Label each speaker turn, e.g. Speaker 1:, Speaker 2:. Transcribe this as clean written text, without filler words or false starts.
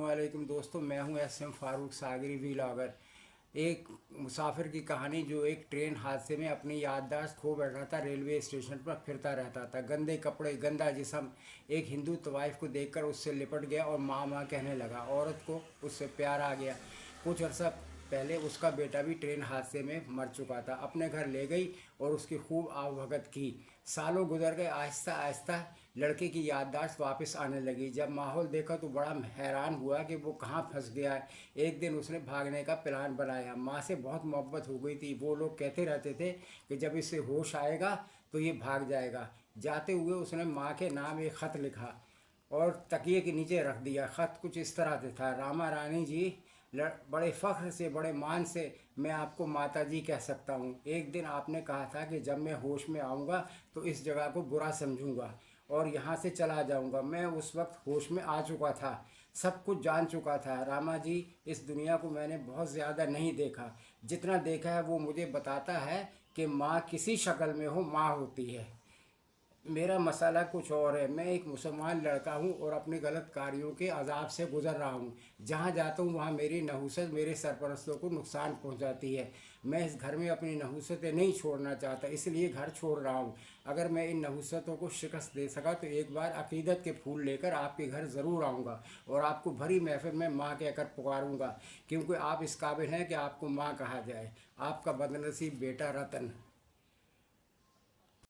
Speaker 1: वालेकुम दोस्तों, मैं हूं एस.एम. फारूक सागरी व्लॉगर। एक मुसाफिर की कहानी जो एक ट्रेन हादसे में अपनी याददाश्त खो बैठा था। रेलवे स्टेशन पर फिरता रहता था, गंदे कपड़े, गंदा जिस्म। एक हिंदू तवाइफ को देखकर उससे लिपट गया और माँ माँ कहने लगा। औरत को उससे प्यार आ गया। कुछ अर्सा पहले उसका बेटा भी ट्रेन हादसे में मर चुका था। अपने घर ले गई और उसकी खूब आवभगत की। सालों गुजर गए। आहिस्ता आहिस्ता लड़के की याददाश्त वापस आने लगी। जब माहौल देखा तो बड़ा हैरान हुआ कि वो कहाँ फंस गया है। एक दिन उसने भागने का प्लान बनाया। माँ से बहुत मोहब्बत हो गई थी। वो लोग कहते रहते थे कि जब इसे होश आएगा तो ये भाग जाएगा। जाते हुए उसने माँ के नाम एक ख़त लिखा और तकिए के नीचे रख दिया। ख़त कुछ इस तरह से था। रामा रानी जी, बड़े फ़ख्र से, बड़े मान से मैं आपको माता जी कह सकता हूँ। एक दिन आपने कहा था कि जब मैं होश में आऊँगा तो इस जगह को बुरा समझूंगा और यहाँ से चला जाऊँगा। मैं उस वक्त होश में आ चुका था, सब कुछ जान चुका था। रामा जी, इस दुनिया को मैंने बहुत ज़्यादा नहीं देखा। जितना देखा है वो मुझे बताता है कि माँ किसी शक्ल में हो, माँ होती है। मेरा मसाला कुछ और है। मैं एक मुसलमान लड़का हूँ और अपने गलत कार्यों के अजाब से गुजर रहा हूँ। जहाँ जाता हूँ वहाँ मेरी नहुसत मेरे सरपरस्तों को नुकसान पहुँचाती है। मैं इस घर में अपनी नहुसतें नहीं छोड़ना चाहता, इसलिए घर छोड़ रहा हूँ। अगर मैं इन नहुसतों को शिकस्त दे सका तो एक बार अकीदत के फूल लेकर आपके घर ज़रूर आऊँगा और आपको भरी महफिल में माँ कहकर पुकारूँगा, क्योंकि आप इस काबिल हैं कि आपको माँ कहा जाए। आपका बदनसीब बेटा रतन।